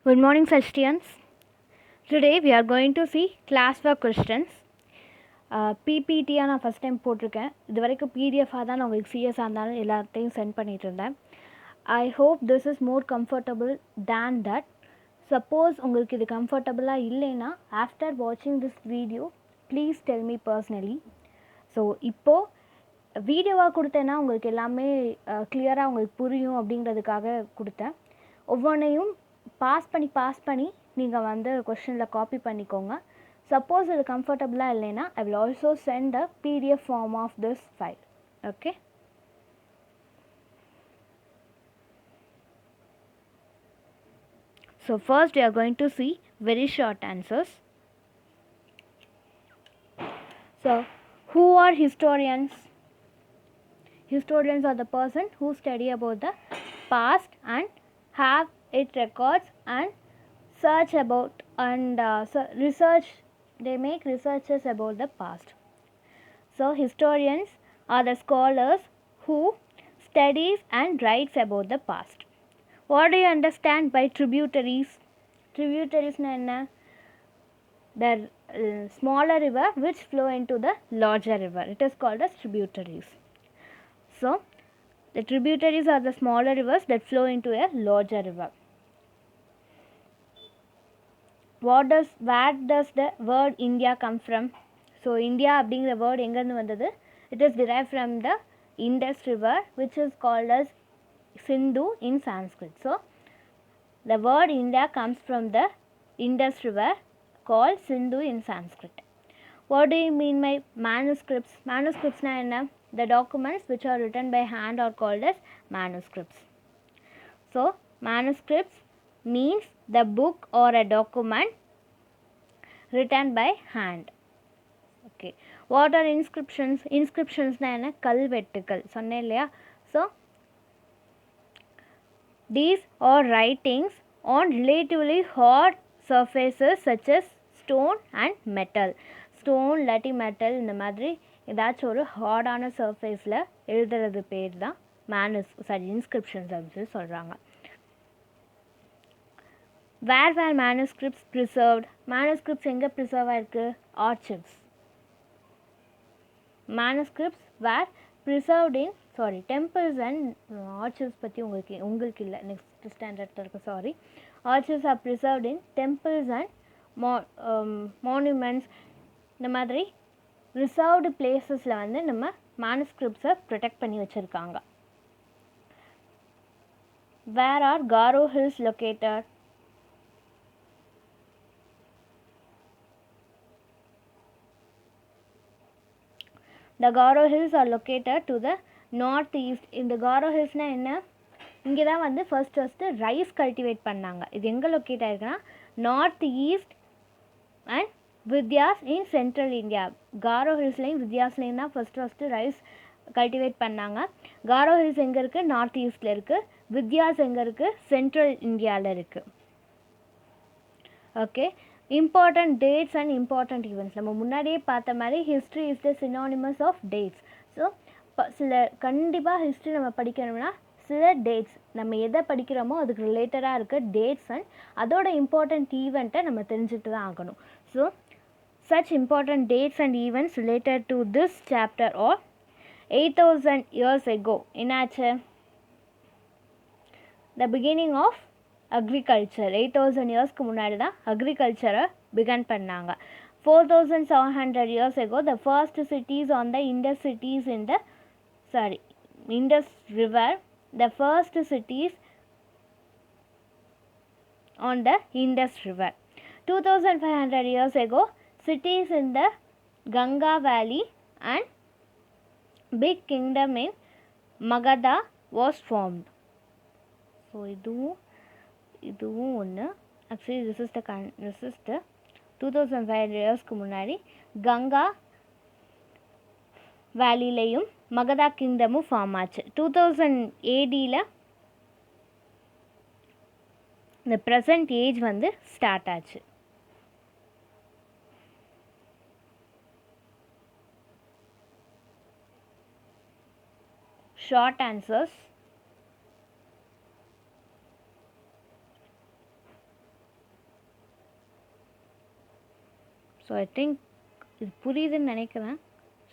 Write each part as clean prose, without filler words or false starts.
Good morning, Christians. Today we are going to see classwork questions. PPT நான் first time போட்டிருக்கேன். இது வரைக்கும் பிடிஎஃபாக தான் நான் உங்களுக்கு சிஎஸ்ஸாக இருந்தாலும் எல்லாத்தையும் சென்ட் பண்ணிட்டு இருந்தேன். I hope this is more comfortable than that. Suppose உங்களுக்கு இது கம்ஃபர்டபுளாக இல்லைன்னா ஆஃப்டர் வாட்சிங் this video please tell me personally. So இப்போது வீடியோவாக கொடுத்தேன்னா உங்களுக்கு எல்லாமே கிளியராக உங்களுக்கு புரியும் அப்படிங்கிறதுக்காக கொடுத்தேன். ஒவ்வொன்றையும் பாஸ் பண்ணி நீங்கள் வந்து கொஷனில் காப்பி பண்ணிக்கோங்க. சப்போஸ் இது கம்ஃபர்டபுளாக இல்லைன்னா I will also send a PDF form of this file. Okay, so first we are going to see very short answers. So who are historians? Historians are the person who study about the past and have its records and search about and research. They make researches about the past. So historians are the scholars who studies and writes about the past. What do you understand by tributaries? Tributaries na enna? The smaller river which flow into the larger river. It is called as tributaries. So the tributaries are the smaller rivers that flow into a larger river. Where does the word India come from? So India அப்படிங்கிற word எங்கேருந்து வந்தது? It is derived from the Indus river which is called as Sindhu in Sanskrit. So the word India comes from the Indus river called Sindhu in Sanskrit. What do you mean by manuscripts? Manuscripts na enna? The documents which are written by hand are called as manuscripts. So manuscripts means the book or a document written by hand. Okay, what are inscriptions? Inscriptions na enna? Kalvettukal சொன்னே இல்லையா? So these are writings on relatively hard surfaces such as stone and metal. Stone இல்லாட்டி metal இந்த மாதிரி ஏதாச்சும் ஒரு ஹார்டான சர்ஃபேஸில் எழுதுறது பேர் தான் இன்ஸ்கிரிப்ஷன்ஸ் அப்படின்னு சொல்கிறாங்க. Where where manuscripts preserved? Manuscripts எங்கே ப்ரிசர்வ் ஆயிருக்கு? Archives. Manuscripts were preserved in temples and archives பற்றி உங்களுக்கு இல்லை, நெக்ஸ்ட் ஸ்டாண்டர்டில் இருக்குது. Sorry, archives are preserved in temples and monuments. இந்த மாதிரி ரிசர்வ்டு பிளேசஸில் வந்து நம்ம மேனுஸ்கிரிப்ட்ஸை ப்ரொடெக்ட் பண்ணி வச்சுருக்காங்க. வேர் ஆர் காரோ hills located? The Garo hills are located to the northeast. இந்த Garo hillsனால் என்ன? இங்கே தான் வந்து ஃபஸ்ட்டு ரைஸ் கல்டிவேட் பண்ணாங்க. இது எங்கே லொக்கேட் ஆகிருக்குன்னா north east and Vindhyas in central India. Garo ஹில்ஸ்லேயும் வித்யாஸ்லேயும் தான் ஃபஸ்ட்டு ரைஸ் கல்டிவேட் பண்ணாங்க. காரோ ஹில்ஸ் எங்கே இருக்குது? நார்த் ஈஸ்டில் இருக்குது. வித்யாஸ் எங்கே இருக்குது? சென்ட்ரல் இந்தியாவில் இருக்குது. Okay, important dates and important events. நம்ம முன்னாடியே பார்த்த மாதிரி history is the synonymous of dates. So சில கண்டிப்பாக ஹிஸ்ட்ரி நம்ம படிக்கணும்னா சில டேட்ஸ் நம்ம எதை படிக்கிறோமோ அதுக்கு ரிலேட்டடாக இருக்க டேட்ஸ் அண்ட் அதோட இம்பார்ட்டண்ட் ஈவெண்ட்டை நம்ம தெரிஞ்சுட்டு தான் ஆகணும். So such important dates and events related to this chapter are 8,000 years ago. என்னாச்சு? The beginning of agriculture. 8,000 yearsக்கு முன்னாடி தான் அக்ரிகல்ச்சரை பிகன் பண்ணாங்க. 4,700 years ago the first cities on the Indus cities in the Indus river. The first cities on the Indus river. 2,500 years ago cities in the Ganga valley and big kingdom in Magadha was formed. So இதுவும் ஒன்று. Actually this is the 2,500 yearsக்கு முன்னாடி Ganga வேலிலையும் மகதா கிங்டமும் form ஆச்சு. 2000 ADயில் இந்த present age வந்து start ஆச்சு. Short answers. So I think இது புரியுதுன்னு நினைக்கிறேன்.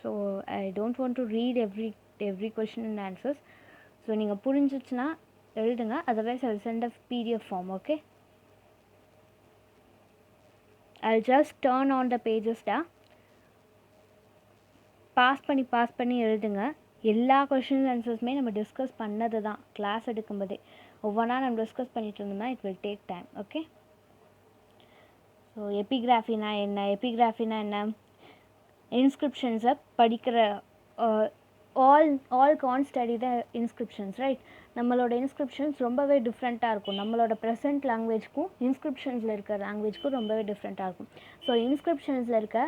So I don't want to read every question and answers. So நீங்கள் புரிஞ்சிச்சுன்னா எழுதுங்க, otherwise I will send a PDF form. Okay, I'll just turn on the pages டா. Pass பண்ணி எழுதுங்க. எல்லா கொஷின் ஆன்சர்ஸுமே நம்ம டிஸ்கஸ் பண்ணது தான் கிளாஸ் எடுக்கும்போதே. ஒவ்வொன்றா நம்ம டிஸ்கஸ் பண்ணிட்டு இருந்தோம்னா it will take time. Okay, so எபிகிராஃபினா என்ன, இன்ஸ்கிரிப்ஷன்ஸை படிக்கிற all can study the inscriptions, right? நம்மளோட இன்ஸ்கிரிப்ஷன்ஸ் ரொம்பவே டிஃப்ரெண்ட்டாக இருக்கும். நம்மளோட ப்ரெசென்ட் லாங்குவேஜ்க்கும் இன்ஸ்கிரிப்ஷன்ஸில் இருக்க லாங்குவேஜ்க்கும் ரொம்பவே டிஃப்ரெண்ட்டாக இருக்கும். ஸோ இன்ஸ்கிரிப்ஷன்ஸில் இருக்க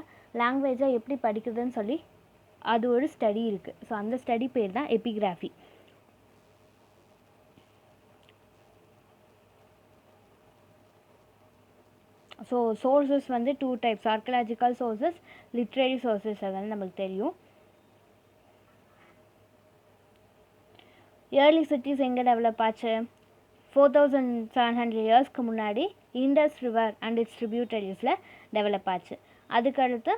லாங்குவேஜை எப்படி படிக்கிறதுன்னு சொல்லி அது ஒரு ஸ்டடி இருக்குது. ஸோ அந்த ஸ்டடி பேர் தான் எபிகிராஃபி. ஸோ சோர்ஸஸ் வந்து 2 types, archaeological sources, literary sources. அதெல்லாம் நம்மளுக்கு தெரியும். ஏர்லி சிட்டிஸ் எங்கே டெவலப் ஆச்சு? 4700 இயர்ஸ்க்கு முன்னாடி இண்டஸ் ரிவர் அண்ட் இட்ஸ் ட்ரிபியூட்டரிஸில் டெவலப் ஆச்சு. அதுக்கடுத்து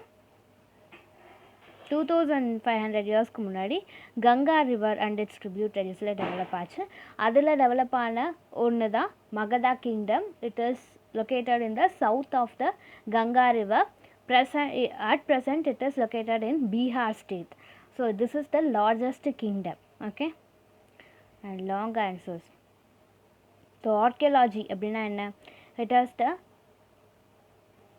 2500 இயர்ஸ்க்கு முன்னாடி கங்கா ரிவர் அண்ட் இட்ஸ் ட்ரிபியூட்டரிஸில் டெவலப் ஆச்சு. அதில் டெவலப் ஆன ஒன்று தான் Magadha kingdom. It is located in the south of the Ganga river. At present it is located in Bihar state. So this is the largest kingdom. Okay, and long answers. So archaeology அப்படின்னா என்ன? It is the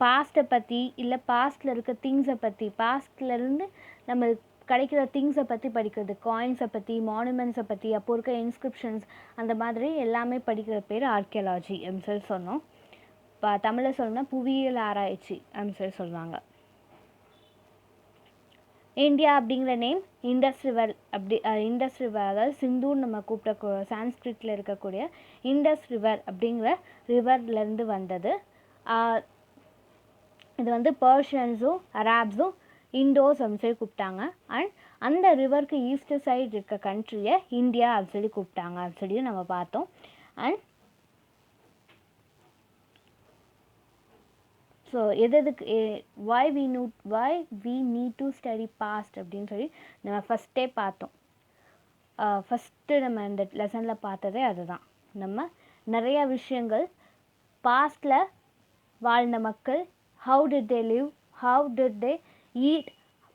பாஸ்ட்டை பற்றி, இல்லை பாஸ்டில் இருக்க திங்ஸை பற்றி, பாஸ்ட்லேருந்து நம்ம கிடைக்கிற திங்ஸை பற்றி படிக்கிறது, காயின்ஸை பற்றி, மானுமெண்ட்ஸை பற்றி, அப்போ இருக்க இன்ஸ்கிரிப்ஷன்ஸ், அந்த மாதிரி எல்லாமே படிக்கிற பேர் ஆர்கியாலஜி அப்படின்னு சொல்லி சொன்னோம். இப்போ தமிழில் சொல்லணும்னா புவியியல் ஆராய்ச்சி அப்படின்னு சொல்லி சொல்லுவாங்க. இந்தியா அப்படிங்கிற name Indus river, Indus river, அதாவது சிந்தூர் நம்ம கூப்பிட்ட சான்ஸ்கிரிட்டில் இருக்கக்கூடிய இண்டஸ் ரிவர் அப்படிங்கிற ரிவர்லேருந்து வந்தது. இது வந்து பர்ஷியன்ஸும் அராப்ஸும் இண்டோஸ் அப்படின்னு சொல்லி கூப்பிட்டாங்க. அண்ட் அந்த ரிவருக்கு ஈஸ்ட் சைடு இருக்க கண்ட்ரியை இந்தியா அப்படின்னு சொல்லி கூப்பிட்டாங்க அப்படின்னு சொல்லி நம்ம பார்த்தோம். அண்ட் ஸோ எதுக்கு why we need to study past அப்படின்னு சொல்லி நம்ம ஃபஸ்ட்டே பார்த்தோம். ஃபஸ்ட்டு நம்ம இந்த லெசனில் பார்த்ததே அதுதான். நம்ம நிறையா விஷயங்கள் பாஸ்டில் வாழ்ந்த மக்கள், how did they live, how did they eat,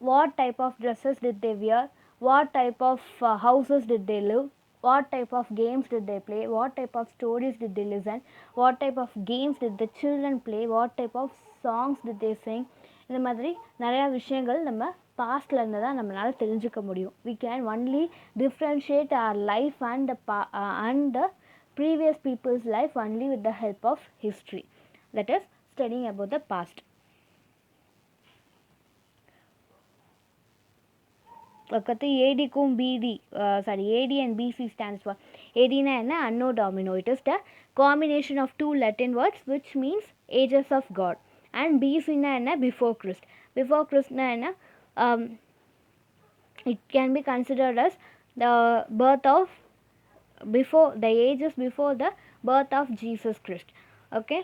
what type of dresses did they wear, what type of houses did they live, what type of games did they play, what type of stories did they listen, what type of games did the children play, what type of songs did they sing. இந்த மாதிரி நிறையா விஷயங்கள் நம்ம பாஸ்டில் இருந்து தான் நம்மளால் தெரிஞ்சுக்க முடியும். we can only differentiate our life and the previous people's life only with the help of history, that is studying about the past. பக்கத்து ஏடிக்கும் பிடி AD and BC stands for. ஏடினா என்ன? Anno Domini. It is the combination of 2 Latin words which means ages of God. And பிசினா என்ன? Before Christ. Before கிறிஸ்ட்னா என்ன? it can be considered as the birth of before the ages before the birth of Jesus Christ. okay,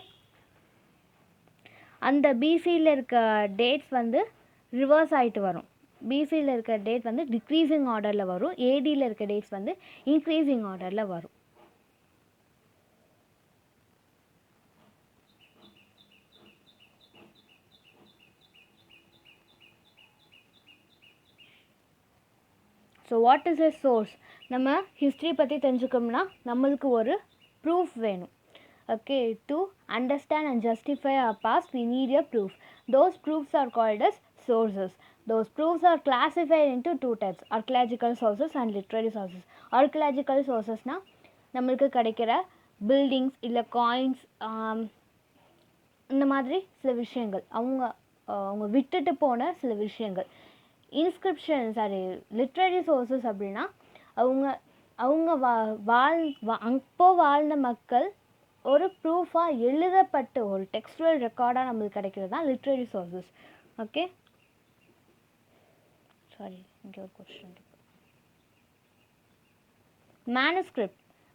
அந்த பிசியில் இருக்க dates வந்து reverse ஆகிட்டு வரும். பிசியில் இருக்க டேட் வந்து டிக்ரீசிங் ஆர்டரில் வரும். ஏடியில் இருக்க டேட்ஸ் வந்து இன்க்ரீசிங் ஆர்டரில் வரும். So what is a source? நம்ம ஹிஸ்ட்ரி பற்றி தெரிஞ்சுக்கணும்னா நம்மளுக்கு ஒரு ப்ரூஃப் வேணும். okay, to understand and justify our past we need a proof. Those proofs are called as sources. Those proofs are classified into 2 types, archaeological sources and literary sources. Archaeological sourcesனா நம்மளுக்கு கிடைக்கிற buildings இல்லை coins, இந்த மாதிரி சில விஷயங்கள், அவங்க விட்டுட்டு போன சில விஷயங்கள். இன்ஸ்கிரிப்ஷன்ஸ் லிட்ரரி சோர்ஸஸ் அப்படின்னா அவங்க அப்போ வாழ்ந்த மக்கள் ஒரு ப்ரூஃபாக எழுதப்பட்டு ஒரு டெக்ஸ்டுவல் ரெக்கார்டாக நம்மளுக்கு கிடைக்கிறது தான் லிட்ரரி சோர்ஸஸ். ஓகே, சாரி, இங்கே ஒரு கொஸ்டின்.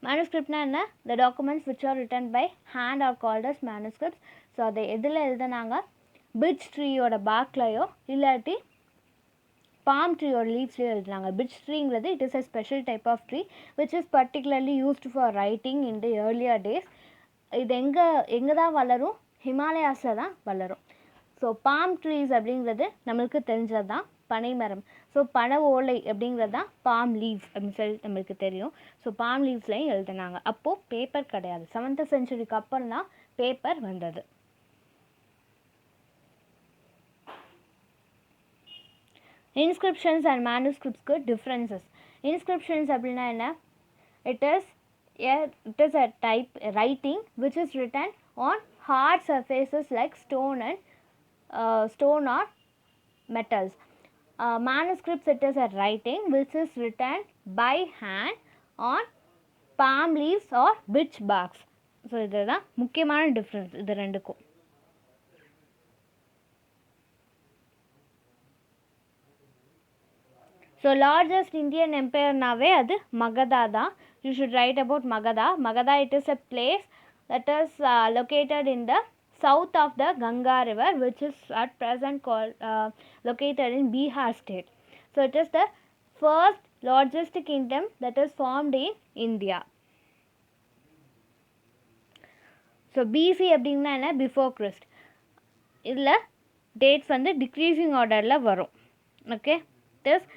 மேனுஸ்கிரிப்ட்னா என்ன? The documents which are written by hand are called as manuscripts. So அதை எதில் எழுதினாங்க? பிட்ச் ட்ரீயோட பார்க்லையோ இல்லாட்டி பாம் ட்ரீயோட லீவ்ஸ்லேயோ எழுதுறாங்க. பிட்ச் ட்ரீங்கிறது it is a special type of tree which is particularly used for writing in the earlier days. இது எங்கே தான் வளரும்? ஹிமாலயாஸில் தான் வளரும். ஸோ பாம் ட்ரீஸ் அப்படிங்கிறது நம்மளுக்கு தெரிஞ்சது தான் பனை மரம். ஸோ பனை ஓலை அப்படிங்கிறது தான் பாம் லீவ்ஸ் அப்படின்னு சொல்லி நம்மளுக்கு தெரியும். ஸோ பாம் லீவ்ஸ்லையும் எழுதுனாங்க. அப்போது பேப்பர் கிடையாது. 7th செஞ்சுரிக்கு அப்புறம் தான் பேப்பர் வந்தது. Inscriptions and manuscripts differences. Inscriptions அப்படின்னா என்ன? It is a type writing which is written on hard surfaces like stone or metals. Manuscripts, it is a writing which is written by hand on palm leaves or birch barks. So இதுதான் முக்கியமான difference இது ரெண்டுக்கும். So largest Indian எம்பையர்னாவே அது மகதா தான். You should write about Magadha. Magadha, it is a place that is located in the south of the Ganga river, which is at present called located in Bihar state. So it is the first largest kingdom that is formed in India. So BC அப்படின்னா என்ன? Before Christ. இதில் dates வந்து decreasing ஆர்டரில் வரும். Okay, it is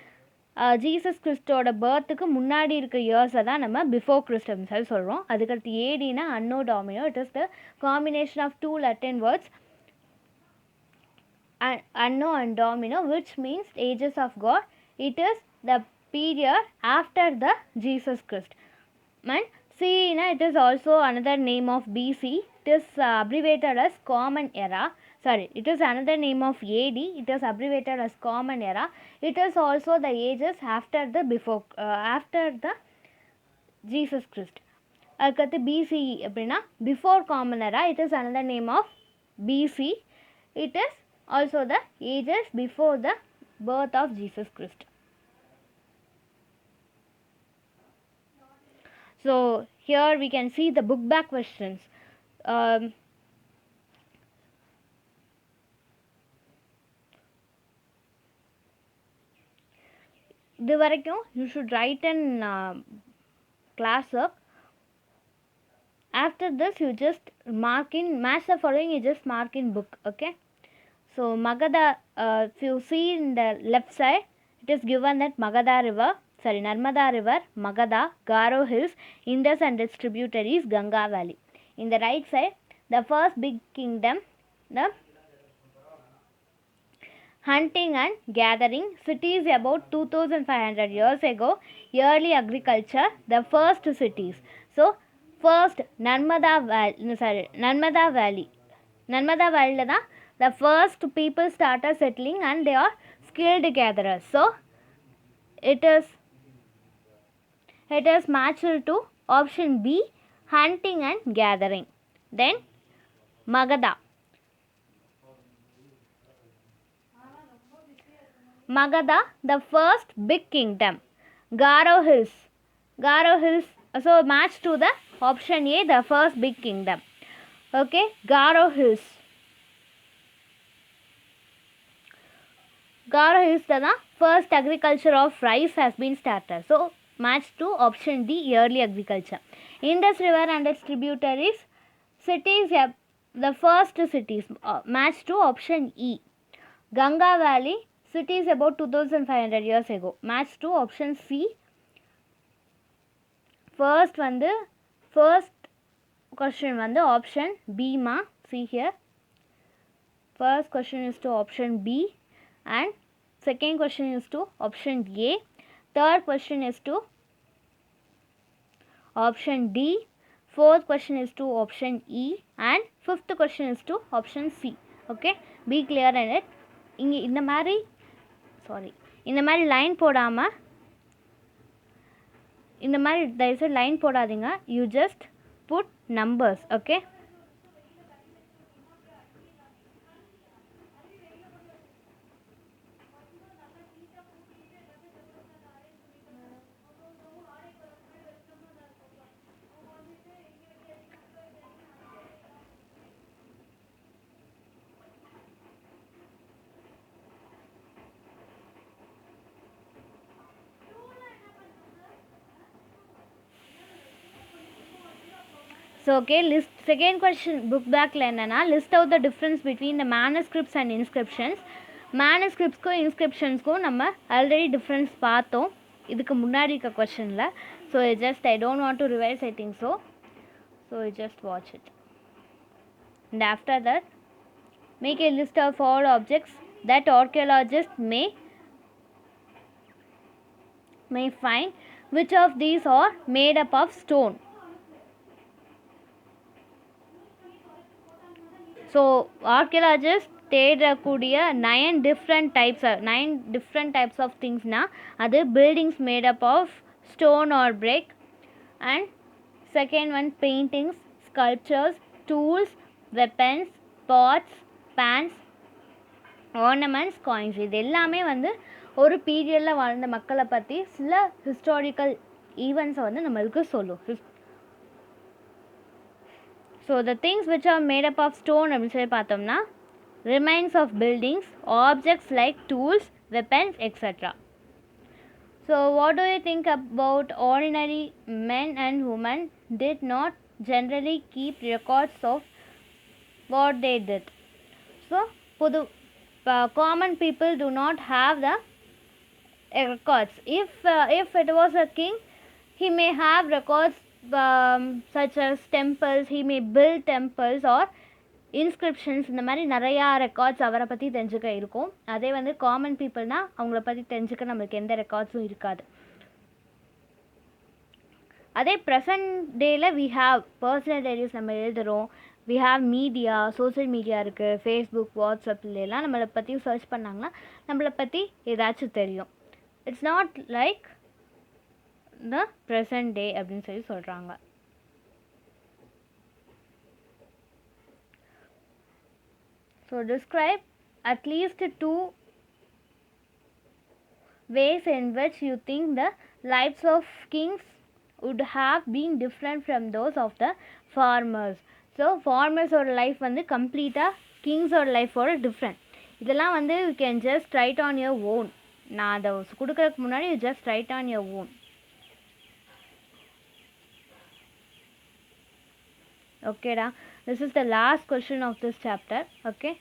Jesus கிறிஸ்டோட பர்த்துக்கு முன்னாடி இருக்க இயர்ஸை தான் நம்ம பிஃபோர் கிறிஸ்ட் அப்படின்னு சொல்லி சொல்கிறோம். அதுக்கடுத்து ஏடினா anno Domini. It is the combination of 2 Latin words, anno and domino, which means ages of God. It is the period after the Jesus Christ. And C, it is also another name of BC. It is abbreviated as Common Era. Sorry, it is another name of AD. It is abbreviated as Common Era. It is also the ages after the Jesus Christ. அதுக்கடுத்து BCE அப்படின்னா before common எரா. It is another name of BC. It is also the ages before the birth of Jesus Christ. So here we can see the book back questions. இது வரைக்கும் you should write in class work. After this you just mark in match the following, you just mark in book. Okay, so Magadha, if you see in the left side, it is given that Narmada river, Magadha, Garo hills, Indus and its tributaries, Ganga valley. In the right side, the first big kingdom, the hunting and gathering, cities about 2500 years ago, early agriculture, the first cities. So first Narmada Valley தான் the first people started settling and they are skilled gatherers. So it is matched to option B, hunting and gathering. Then Magadha, the first big kingdom. Garo hills, so match to the option A, the first big kingdom. Okay, Garo hills the first agriculture of rice has been started. So match to option D, early agriculture. Indus river and its tributaries, cities, the first cities, match to option E. Ganga valley, cities about 2500 years ago, match to option C. First question option B ma. See here, first question is to option B and second question is to option A. Third question is to option D. Fourth question is to option E and fifth question is to option C. Okay, be clear in it. இங்கே இந்த மாதிரி line போடாமல், இந்த மாதிரி தயவுசெய்து line போடாதீங்க. You just put numbers. Okay, So okay, list second question book backல என்னன்னா list out the difference between the manuscripts and inscriptions. Manuscriptsக்கும் inscriptionsக்கும் நம்ம ஆல்ரெடி டிஃப்ரென்ஸ் பார்த்தோம் இதுக்கு முன்னாடி இருக்க கொஷனில். So just I don't want to revise, I think so just watch it. And after that, make a list of all objects that archaeologists may find. Which of these are made up of stone? So archaeologists தேடக்கூடிய 9 different types of thingsனா அது buildings made up of stone or brick, and second one paintings, sculptures, tools, weapons, pots, pans, ornaments, coins. இது எல்லாமே வந்து ஒரு பீரியடில் வாழ்ந்த மக்களை பற்றி சில ஹிஸ்டாரிக்கல் ஈவெண்ட்ஸை வந்து நம்மளுக்கு சொல்லும். So the things which are made up of stone அப்படின்னு சொல்லி பார்த்தோம்னா remains of buildings, objects like tools, weapons, etc. So what do you think about ordinary men and women did not generally keep records of what they did? So common people do not have the records. If it was a king, he may have records such as temples, he may build temples or inscriptions. இந்த மாதிரி நிறையா records அவரை பற்றி தெரிஞ்சுக்க இருக்கும். அதே வந்து common பீப்புள்னால் அவங்கள பற்றி தெரிஞ்சுக்க நம்மளுக்கு எந்த ரெக்கார்ட்ஸும் இருக்காது. அதே ப்ரெசன்ட் டேயில் வி ஹாவ் பர்சனல் டைரிஸ் நம்ம எழுதுகிறோம். We have media, social media இருக்குது, ஃபேஸ்புக், வாட்ஸ்அப்லாம் நம்மளை பற்றி சர்ச் பண்ணாங்கன்னா நம்மளை பற்றி ஏதாச்சும் தெரியும். It's not like the present day அப்படின்னு சொல்லி சொல்கிறாங்க. So describe at least 2 ways in which you think the lives of kings would have been different from those of the farmers. So farmers or life வந்து கம்ப்ளீட்டாக kings or life ஓட different. இதெல்லாம் வந்து you can just write on your own. நான் அதை கொடுக்கறதுக்கு முன்னாடி you just write on your own. Okay da, this is the last question of this chapter. Okay,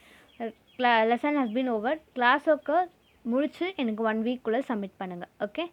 lesson has been over. Class முடிச்சு எனக்கு 1 week குள்ள submit பண்ணுங்க. Okay.